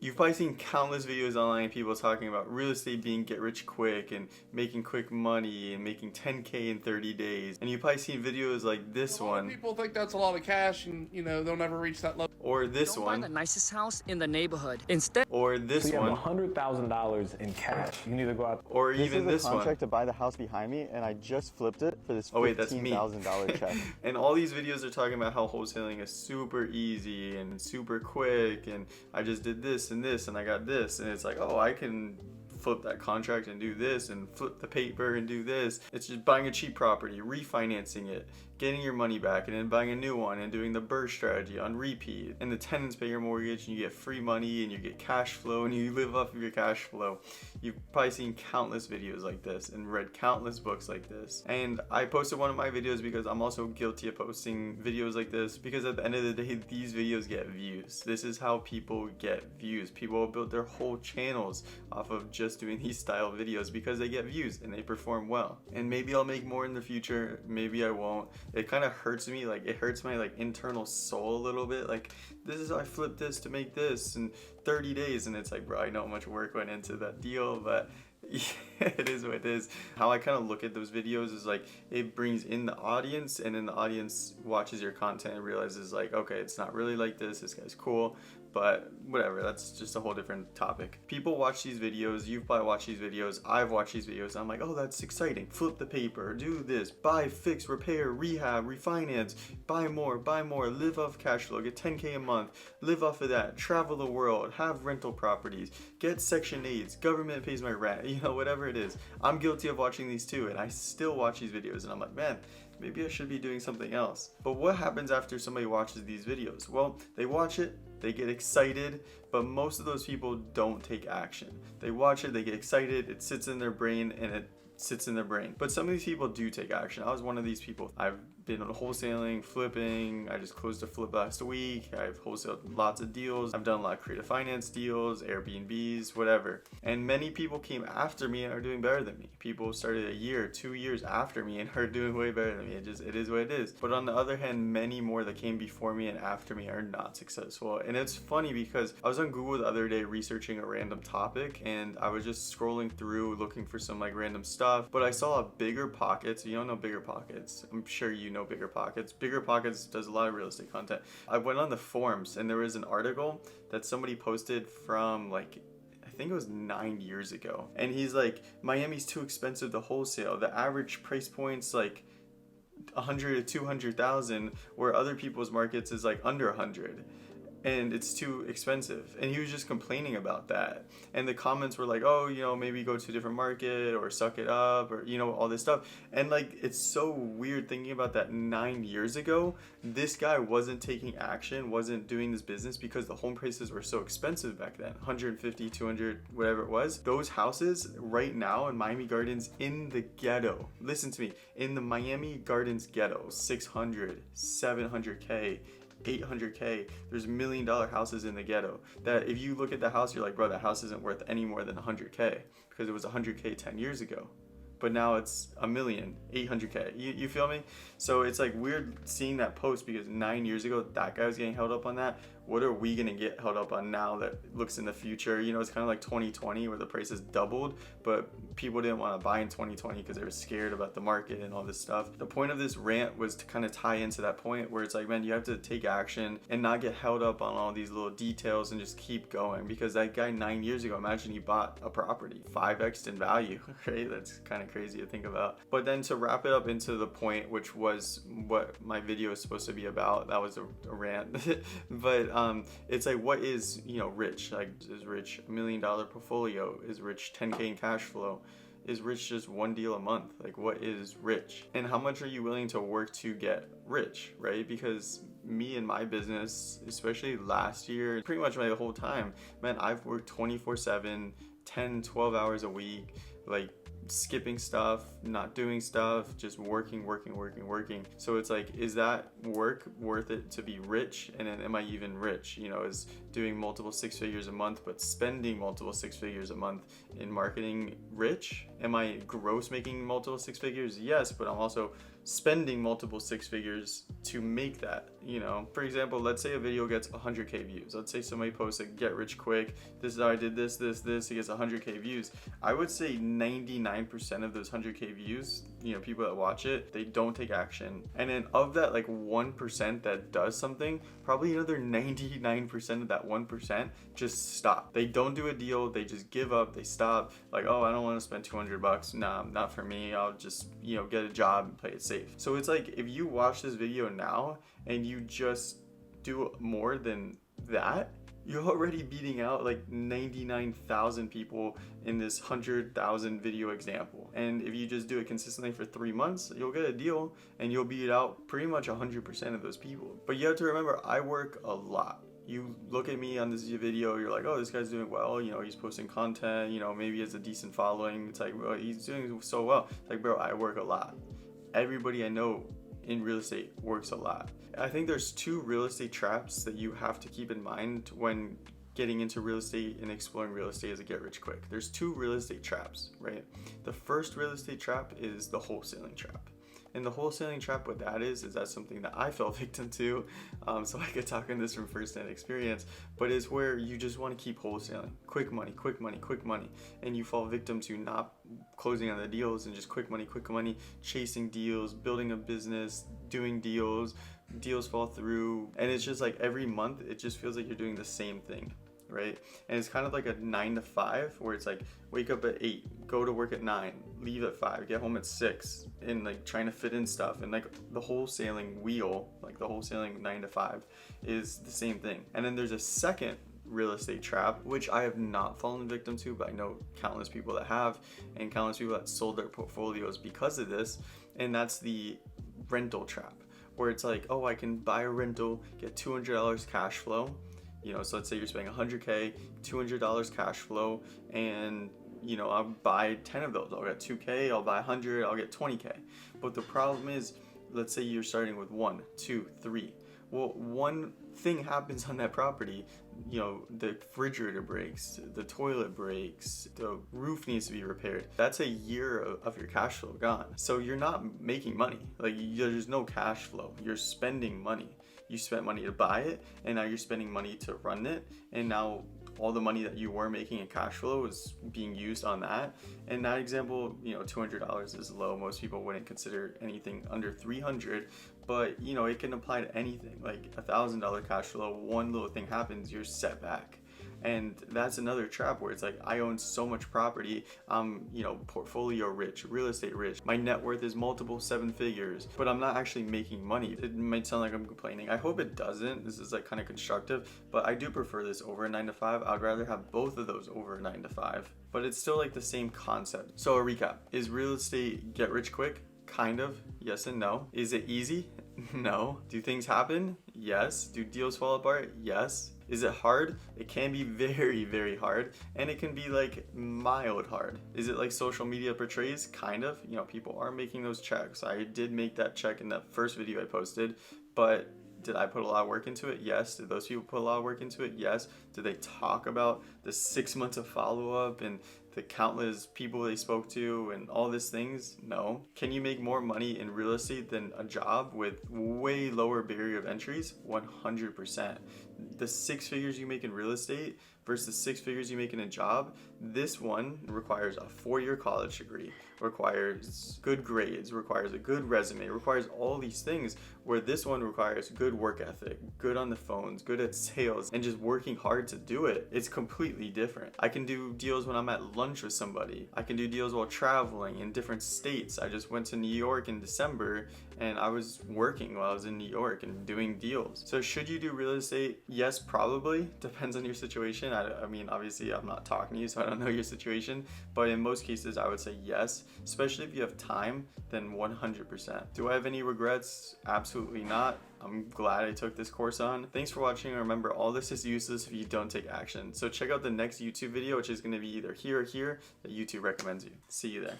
You've probably seen countless videos online, people talking about real estate being get rich quick and making quick money and making 10K in 30 days. And you've probably seen videos like this A lot one. of people think that's a lot of cash and, you know, they'll never reach that level. Or this Don't one. buy the nicest house in the neighborhood. Instead, or this So you one. have $100,000 in cash. You need to go out. Or even this is a contract one. to buy the house behind me, and I just flipped it for this Oh wait, that's me. $15,000 check. And all these videos are talking about how wholesaling is super easy and super quick, and I just did this and this and I got this, and it's like, oh, I can flip that contract and do this and flip the paper and do this. It's just buying a cheap property, refinancing it, getting your money back, and then buying a new one and doing the BRRRR strategy on repeat. And the tenants pay your mortgage and you get free money and you get cash flow and you live off of your cash flow. You've probably seen countless videos like this and read countless books like this. And I posted one of my videos because I'm also guilty of posting videos like this, because at the end of the day, these videos get views. This is how people get views. People build their whole channels off of just doing these style videos because they get views and they perform well. And maybe I'll make more in the future, maybe I won't. It kind of hurts me, like it hurts my like internal soul a little bit. Like, this is how I flipped this to make this in 30 days, and it's like, bro, I know how much work went into that deal, but yeah, it is what it is. How I kind of look at those videos is like, it brings in the audience, and then the audience watches your content and realizes like, okay, it's not really like this guy's cool, but whatever, that's just a whole different topic. People watch these videos, you've probably watched these videos, I've watched these videos, and I'm like, oh, that's exciting. Flip the paper, do this, buy, fix, repair, rehab, refinance, buy more, live off cash flow, get 10K a month, live off of that, travel the world, have rental properties, get Section 8s, government pays my rent, you know, whatever it is. I'm guilty of watching these too, and I still watch these videos, and I'm like, man, maybe I should be doing something else. But what happens after somebody watches these videos? Well, they watch it, they get excited, but most of those people don't take action. They watch it, they get excited, it sits in their brain, and it sits in their brain. But some of these people do take action. I was one of these people. I've been on wholesaling, flipping. I just closed a flip last week. I've wholesaled lots of deals. I've done a lot of creative finance deals, Airbnbs, whatever. And many people came after me and are doing better than me. People started a year, 2 years after me and are doing way better than me. It is what it is. But on the other hand, many more that came before me and after me are not successful. And it's funny because I was on Google the other day researching a random topic, and I was just scrolling through looking for some like random stuff, but I saw a Bigger Pockets. You don't know Bigger Pockets. I'm sure you know Bigger Pockets. Bigger Pockets does a lot of real estate content. I went on the forums and there was an article that somebody posted from like, I think it was 9 years ago. And he's like, Miami's too expensive to wholesale. The average price point's like 100 to 200,000, where other people's markets is like under 100. And it's too expensive. And he was just complaining about that. And the comments were like, oh, you know, maybe go to a different market or suck it up, or, you know, all this stuff. And like, it's so weird thinking about that 9 years ago. This guy wasn't taking action, wasn't doing this business because the home prices were so expensive back then. 150, 200, whatever it was. Those houses right now in Miami Gardens in the ghetto, listen to me, in the Miami Gardens ghetto, 600, 700K, 800K, there's $1 million houses in the ghetto that if you look at the house, you're like, bro, that house isn't worth any more than 100K, because it was 100K 10 years ago. But now it's 1,800K. You feel me? So it's like weird seeing that post, because 9 years ago that guy was getting held up on that. What are we gonna get held up on now that looks in the future? You know, it's kind of like 2020 where the prices doubled, but people didn't want to buy in 2020 because they were scared about the market and all this stuff. The point of this rant was to kind of tie into that point where it's like, man, you have to take action and not get held up on all these little details and just keep going. Because that guy 9 years ago, imagine he bought a property 5x in value, right? That's kind of crazy to think about. But then to wrap it up into the point, which was what my video is supposed to be about, that was a rant. But it's like, what is, you know, rich? Like, is rich $1 million portfolio? Is rich 10K in cash flow? Is rich just one deal a month? Like, what is rich? And how much are you willing to work to get rich, right? Because me and my business, especially last year, pretty much my whole time, man, I've worked 24/7, 10, 12 hours a week, like skipping stuff, not doing stuff, just working. So it's like, is that work worth it to be rich? And then am I even rich? You know, is doing multiple six figures a month but spending multiple six figures a month in marketing rich? Am I gross making multiple six figures? Yes, but I'm also spending multiple six figures to make that. You know, for example, let's say a video gets 100k views. Let's say somebody posts a get rich quick, this is how I did this, it gets 100k views. I would say 99% of those 100k views, you know, people that watch it, they don't take action. And then of that like 1% that does something, probably another 99% of that 1% just stop. They don't do a deal, they just give up, they stop. Like, oh, I don't want to spend $200. Nah, not for me. I'll just, you know, get a job and play it safe. So it's like, if you watch this video now and you just do more than that, you're already beating out like 99,000 people in this 100,000 video example. And if you just do it consistently for 3 months, you'll get a deal and you'll beat out pretty much 100% of those people. But you have to remember, I work a lot. You look at me on this video, you're like, oh, this guy's doing well, you know, he's posting content, you know, maybe he has a decent following. It's like, well, he's doing so well. It's like, bro, I work a lot. Everybody I know in real estate works a lot. I think there's 2 real estate traps that you have to keep in mind when getting into real estate and exploring real estate as a get rich quick. There's 2 real estate traps, right? The first real estate trap is the wholesaling trap. And the wholesaling trap, what that is that's something that I fell victim to, so I could talk on this from first-hand experience, but is where you just want to keep wholesaling. Quick money, quick money, quick money. And you fall victim to not closing on the deals and just quick money, chasing deals, building a business, doing deals fall through. And it's just like every month, it just feels like you're doing the same thing, right? And it's kind of like a 9 to 5 where it's like, wake up at 8, go to work at 9, leave at 5, get home at 6, and like trying to fit in stuff. And like the wholesaling wheel, like the wholesaling 9 to 5 is the same thing. And then there's a second real estate trap, which I have not fallen victim to, but I know countless people that have, and countless people that sold their portfolios because of this. And that's the rental trap, where it's like, oh, I can buy a rental, get $200 cash flow. You know, so let's say you're spending 100K, $200 cash flow, and you know, I'll buy 10 of those. I'll get 2K, I'll buy 100, I'll get 20K. But the problem is, let's say you're starting with 1, 2, 3. Well, one thing happens on that property, you know, the refrigerator breaks, the toilet breaks, the roof needs to be repaired. That's a year of your cash flow gone. So you're not making money. Like, there's no cash flow. You're spending money. You spent money to buy it, and now you're spending money to run it, and now all the money that you were making in cash flow is being used on that. And that example, you know, $200 is low. Most people wouldn't consider anything under $300, but you know, it can apply to anything. Like $1,000 cash flow, one little thing happens, you're set back. And that's another trap where it's like, I own so much property, I'm, you know, portfolio rich, real estate rich. My net worth is multiple 7 figures, but I'm not actually making money. It might sound like I'm complaining. I hope it doesn't. This is like kind of constructive, but I do prefer this over a 9 to 5. I'd rather have both of those over a 9 to 5, but it's still like the same concept. So a recap, is real estate get rich quick? Kind of, yes and no. Is it easy? No. Do things happen? Yes. Do deals fall apart? Yes. Is it hard? It can be very, very hard, and it can be like mild hard. Is it like social media portrays? Kind of. You know, people are making those checks. I did make that check in that first video I posted, but did I put a lot of work into it? Yes. Did those people put a lot of work into it? Yes. Did they talk about the 6 months of follow-up and the countless people they spoke to and all these things? No. Can you make more money in real estate than a job with way lower barrier of entries? 100%. The 6 figures you make in real estate versus the 6 figures you make in a job, this one requires a 4-year college degree, requires good grades, requires a good resume, requires all these things, where this one requires good work ethic, good on the phones, good at sales, and just working hard to do it. It's completely different. I can do deals when I'm at lunch with somebody. I can do deals while traveling in different states. I just went to New York in December, and I was working while I was in New York and doing deals. So should you do real estate? Yes, probably. Depends on your situation. I mean, obviously I'm not talking to you, so I don't know your situation, but in most cases I would say yes, especially if you have time, then 100%. Do I have any regrets? Absolutely not. I'm glad I took this course on. Thanks for watching. Remember, all this is useless if you don't take action. So check out the next YouTube video, which is going to be either here or here, that YouTube recommends you. See you there.